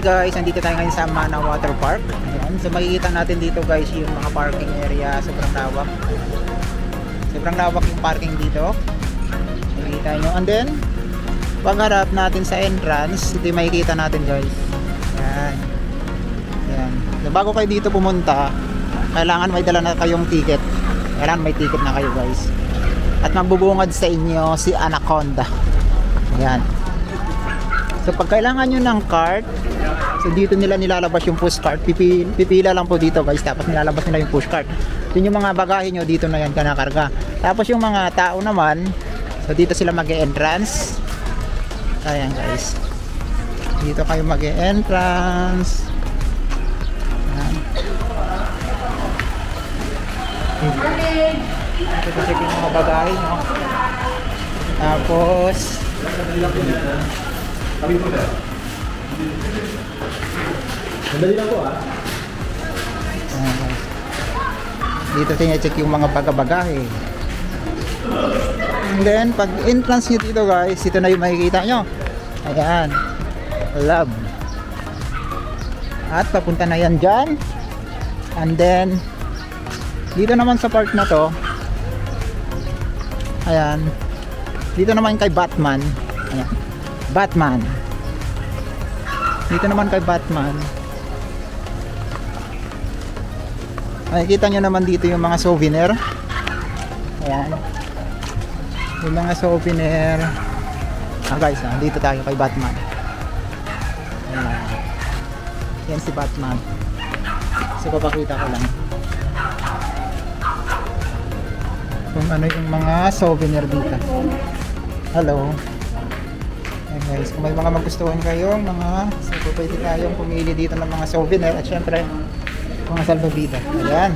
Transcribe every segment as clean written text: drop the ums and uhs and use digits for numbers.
Hi guys, nandito tayo ngayon sa Mana Water Park. Ayan. So makikita natin dito guys yung mga parking area, sobrang lawak. Sobrang lawak yung parking dito. Makikita nyo. And then, pag harap natin sa entrance, ito yung makikita natin guys. Ayan. Ayan. So, bago kayo dito pumunta, kailangan may dala na kayong ticket. Kailangan may ticket na kayo guys. At magbubungad sa inyo si Anaconda. Ayan. So pag kailangan nyo ng card, so dito nila nilalabas yung push card. Pipila lang po dito guys, tapos nilalabas nila yung push card. Yun yung mga bagahe nyo, dito na yan kanakarga. Tapos yung mga tao naman, so dito sila mag-e-entrance. Ayan guys, dito kayo mag-e-entrance. Ito check yung mga bagahe nyo. Tapos Madali lang po dito tina-check yung mga bagahe. And then pag entrance nyo dito guys, ito na yung makikita nyo. Ayan, love. At papunta na yan dyan. And then dito naman sa part na to, ayan, dito naman kay Batman. Ayan, Batman. Dito naman kay Batman. Makikita nyo naman dito yung mga souvenir. Ayan. Yung mga souvenir. Guys, dito tayo kay Batman. Ayan. Yan si Batman. So papakita ko lang kung ano yung mga souvenir dito. Hello. Ayan guys, kung may mga magustuhan kayong mga, so pwede tayong pumili dito ng mga souvenir at syempre mga salbabida. Ayan.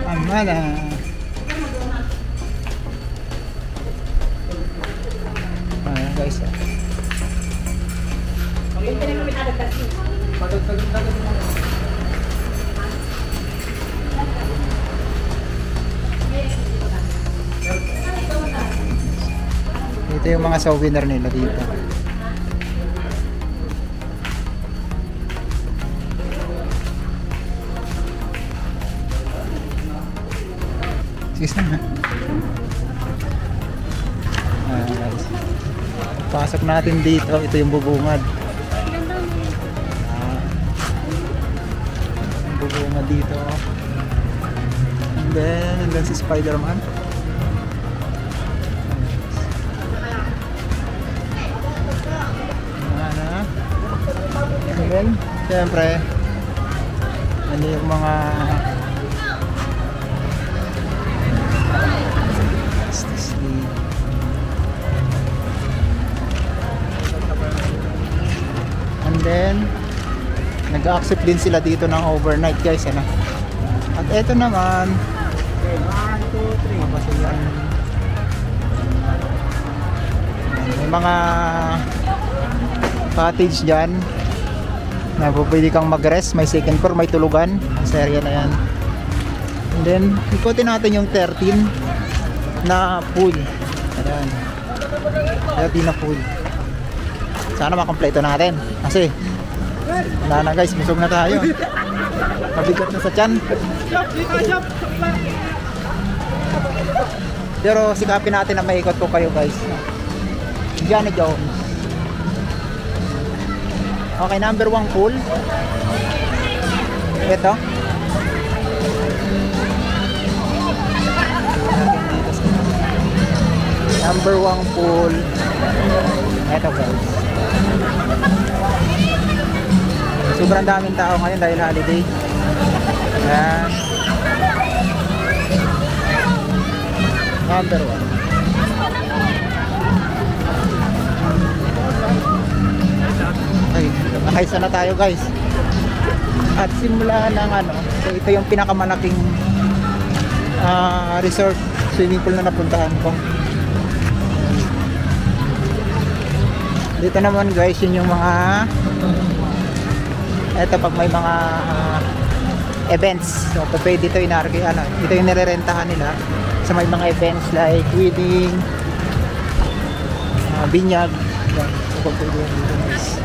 Amana. Ayan guys. Ito yung mga souvenir nila dito. Guys. Pasok natin dito, ito yung bubungad. Bubungad dito. And then si Spider-Man. And then, siyempre, ano yung mga and then nag-accept din sila dito ng overnight guys, ano? At eto naman 1, 2, 3 may mga cottage dyan na pwede kang mag-rest, may second floor, may tulugan sa area na yan. And then ikutin natin yung 13 na pool. Ayan, 13 na pool. Sana makompleto natin kasi wala na guys, busog na tayo, mabigat na sa tiyan. Pero sikapin natin na maikot ko kayo guys. Indiana Jones. Okay, number 1 pool. Ito. Number 1 pool. Ito guys. Sobrang daming tao ngayon dahil holiday. Ayan. Number 1. Nakaisa na tayo guys. At simula ng ano, so ito yung pinakamalaking resort swimming pool na napuntahan ko. Dito naman guys, yun yung mga eto pag may mga events. So pwede dito ito yung nirerentahan nila sa may mga events like wedding, binyag. Yan, pagpapagyan dito guys.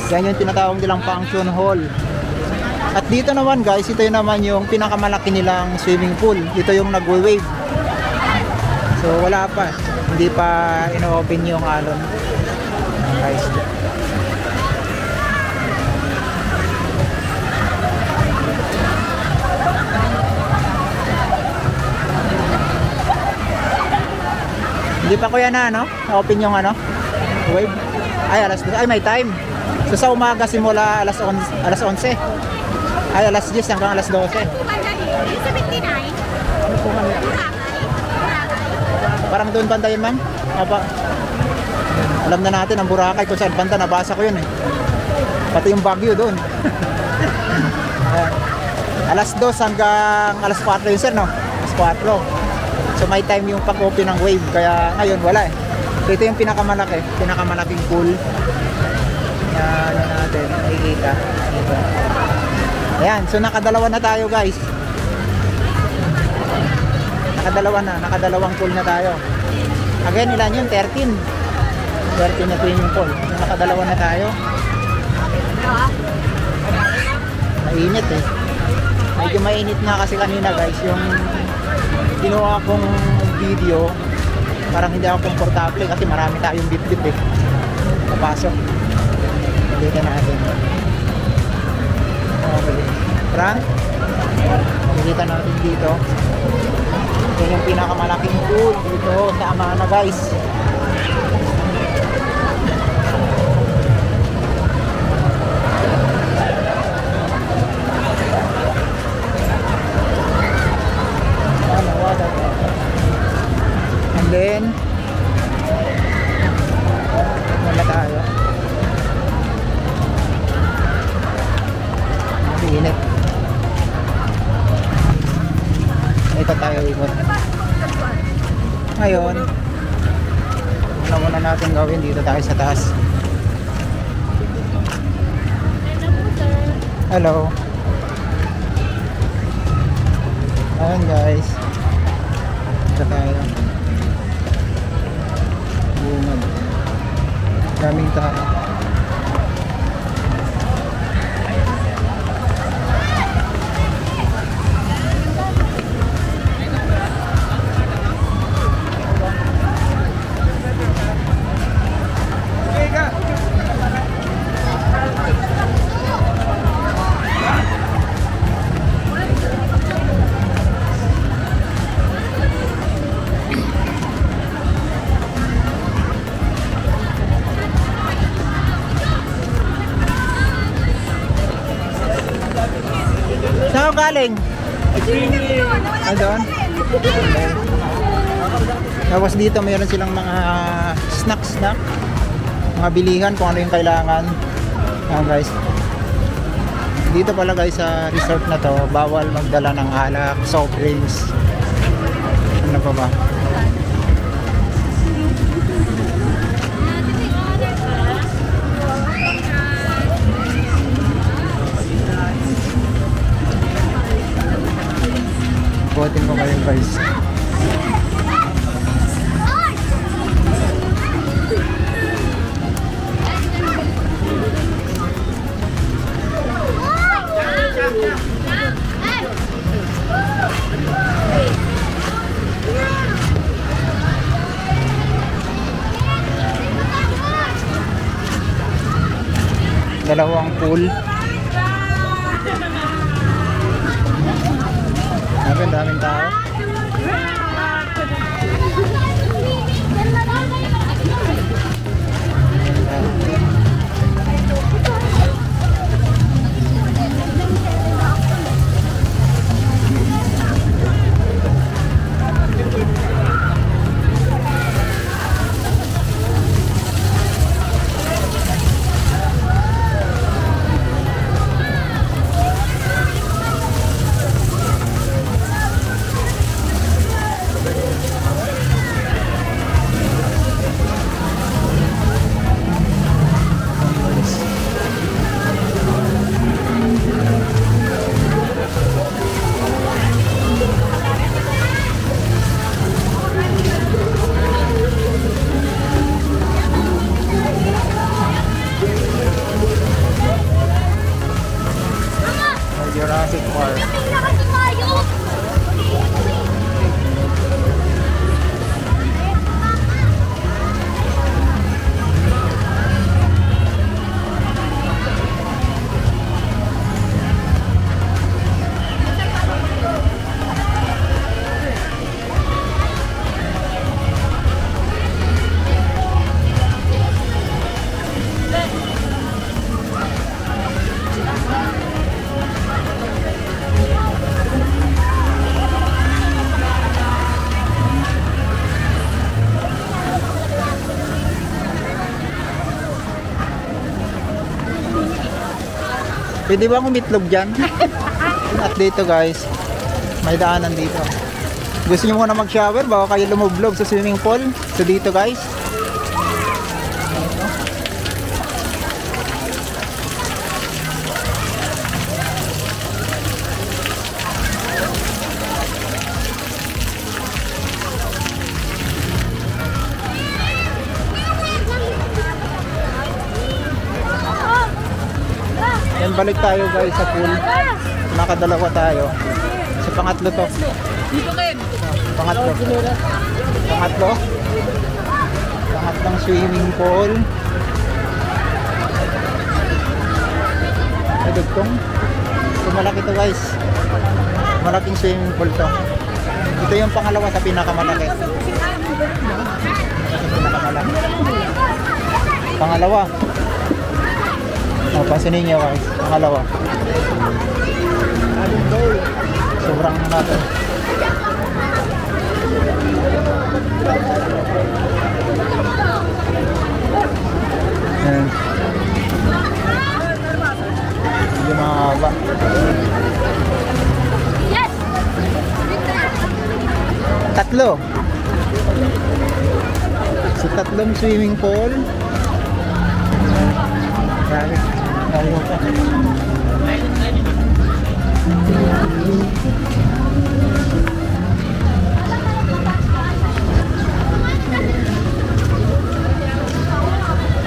Yan yung tinatawag nilang function hall. At dito naman guys, ito yung naman yung pinakamalaki nilang swimming pool. Ito yung nagwe-wave. So wala pa, hindi pa ino-open yung alon. Guys. Hindi pa kuya na ano? Open yung ano? Wave. Ay alas 2. Ay may time. So sa umaga simula alas 11. Ay alas 10 hanggang alas 12. Ano po kami? Parang doon banda yun, ma'am? Apa? Alam na natin ang Boracay kung saan banda, nabasa ko yun eh. Pati yung Baguio doon. Alas 2 hanggang alas 4 yun sir, no? Alas 4. So may time yung pag-open ng wave, kaya ngayon wala eh. So ito yung pinakamalaking pool na ano natin, nakikita. Ito. Ayan, so nakadalawa na tayo guys. Nakadalawang pool na tayo. Again, ilan yun? 13 na swimming pool. Nakadalawa na tayo. Mainit eh. Medyo mainit na kasi kanina guys. Yung ginawa kong video, parang hindi ako komportable kasi marami tayong bit-bit eh. Papasok. Dito natin. Okay. Frank, nakikita natin dito. Yan yung pinakamalaking pool dito sa Amana guys. And then wala tayo. Init. Ito tayo ikot. Ngayon, una muna natin gawin dito tayo sa taas. Hello. Ayan guys. Dito tayo. Bungad. Daming tao. Saan ka galing? Doon? Tapos dito mayroon silang mga snacks na mga bilihan kung ano yung kailangan. Guys, dito pala guys sa resort na to, bawal magdala ng alak, soft drinks. Ano pa ba? Buhatin ko kayo guys. Dalawang pool. Daming tao. Pwede ba umitlog dyan? At dito guys, may daanan dito. Gusto nyo muna mag-shower baka kayo lumublob sa swimming pool? So dito guys. Yan, balik tayo guys sa pool. Nakadalawa tayo. Sa pangatlo to. Pangatlo. Pangatlo. Pangatlong swimming pool. Ay, dugtong. So, malaki to guys. Malaking swimming pool to. Ito yung pangalawa sa pinakamalaki. Pinakamalaki. Pangalawa. Pansinin nyo guys, pangalawa. Sobrang natin. Ayan. Hindi mahaba. Tatlo. So tatlong swimming pool. Grabe. Ayaw pa.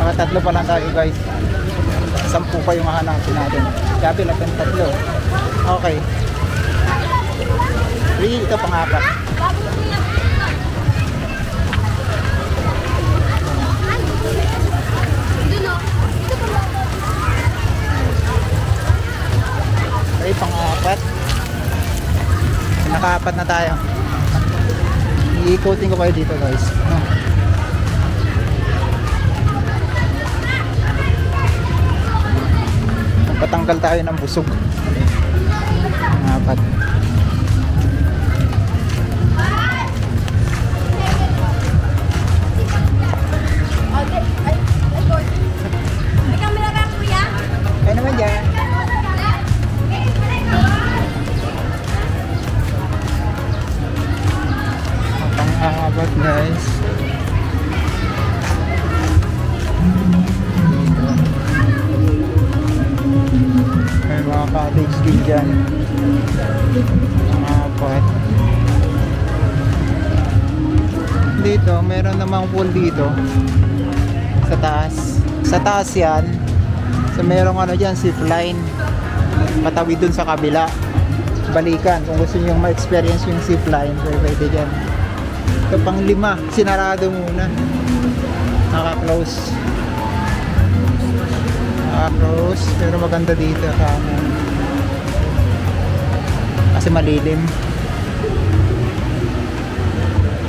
Mga tatlo pa lang tayo guys. 10 pa yung hahanapin natin. Sabi lang yung tatlo. Okay. 3, ito pang-apat. Okay, pang-apat. Naka-apat na tayo. I-coating ko kayo dito guys. Patanggal tayo ng busog. Pang-apat. Kaya naman dyan. Pang-apat guys. May mga cottage din dyan. Pang-apat. Dito, meron namang pool dito. Sa taas. Sa taas yan. So merong ano dyan, zip line. Patawid dun sa kabila. Balikan. Kung gusto nyo ma-experience yung zip line, pwede dyan. Ito pang 5, sinarado muna. Naka-close. Naka-close. Pero maganda dito. Kasi malilim.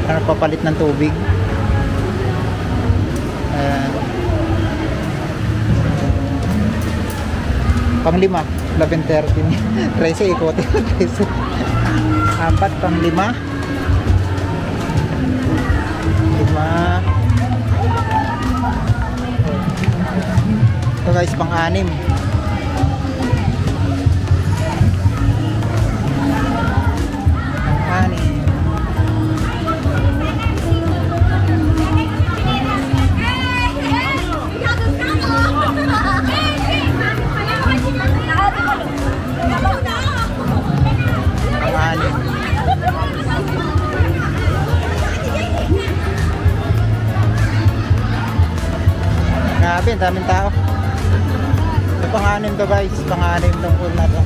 Para papalit ng tubig. Ayan. Pang 5, 11:13. 13, ikotin ko. 13. 4, pang 5. 5. Ito guys, pang 6. Pang 6. Grabe, daming tao. Ito pang-6 to guys, pang-6 tong pool na to.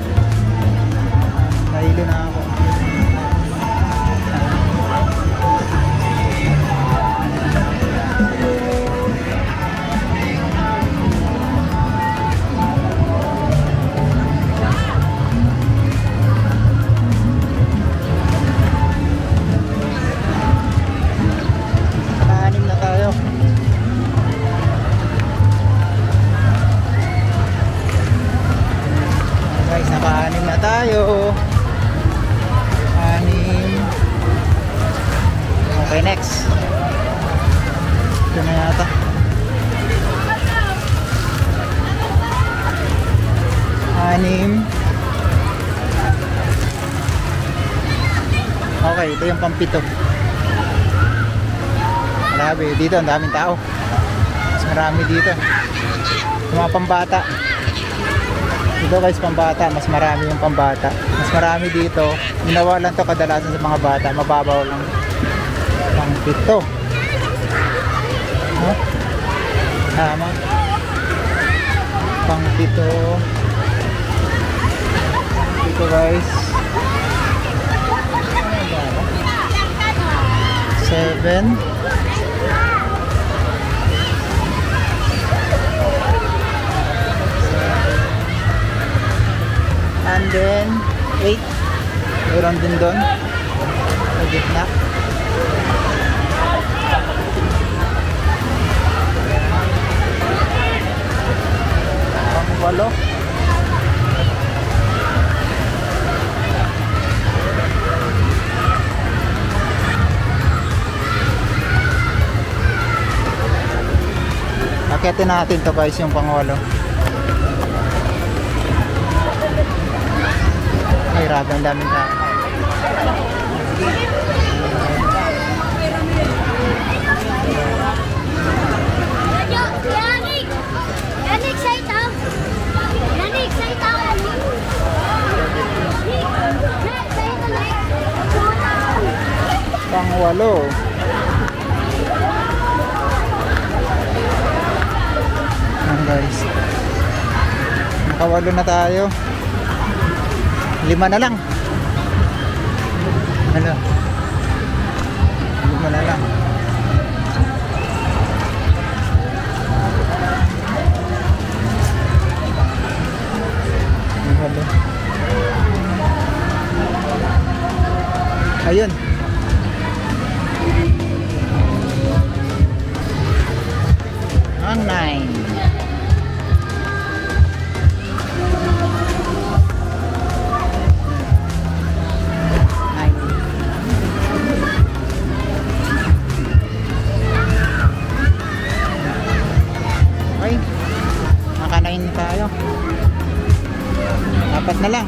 Okay, ito yung pampito. Grabe, dito ang daming tao. Mas marami dito. Yung mga pambata. Dito guys, pambata. Mas marami yung pambata. Mas marami dito. Ginawa lang to kadalasan sa mga bata. Mababaw lang. Pampito. No? Tama. Pampito. Dito guys. 7. And then 8. Meron din doon sa gitna. Pang 8. Akitin natin to guys, yung pang 8. Ay, grabe, ang daming tao. Pang 8. Guys, nakawalo na tayo. 5 na lang. Ano? 5 na lang. Ayun. Ang 9. Nakanain tayo. 4 na lang.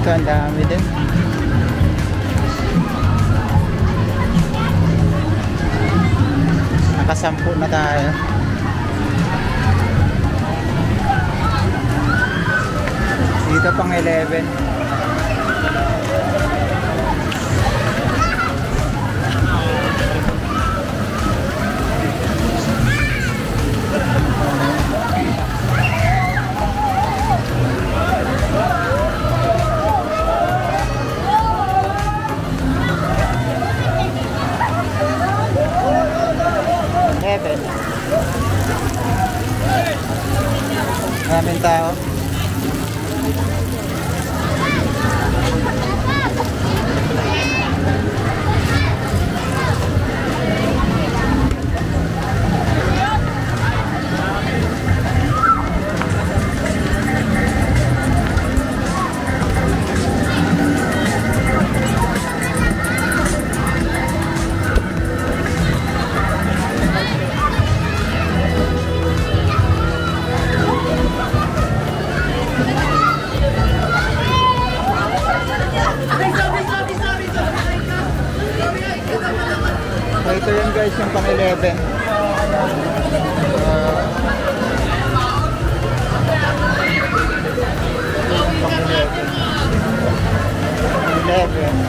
Dito ang dami din. Nakasampu na tayo. Dito pang 11. Maraming tao. So ito yun guys, yung pang 11. Pang 11.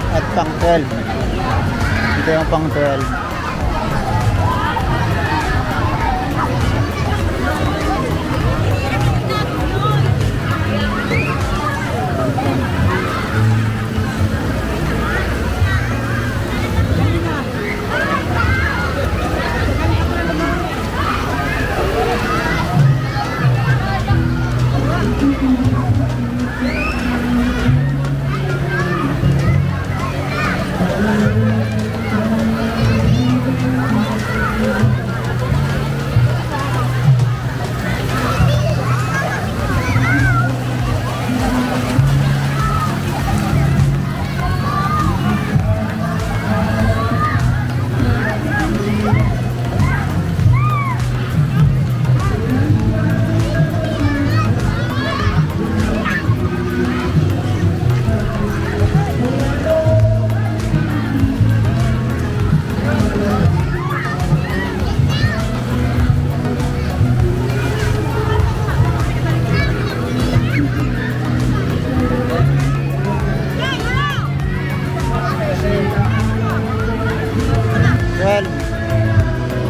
At pang 12. Ito yung pang 12.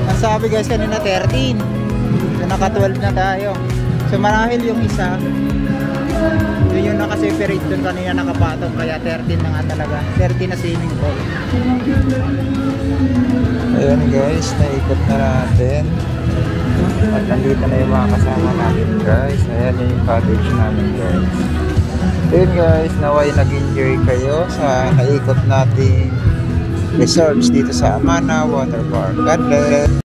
Ang sabi guys kanina 13. So naka 12 na tayo. So marahil yung isa yun yung nakaseparate dun kanina nakapatong, kaya 13 na nga talaga. 13 na swimming pool. Ayan guys, naikot na natin. At nandito na yung mga kasama natin guys. Ayan yung cottage namin guys. Ayun guys, naway nag-enjoy kayo sa naikot nating resorts dito sa Amana Water Park. God bless!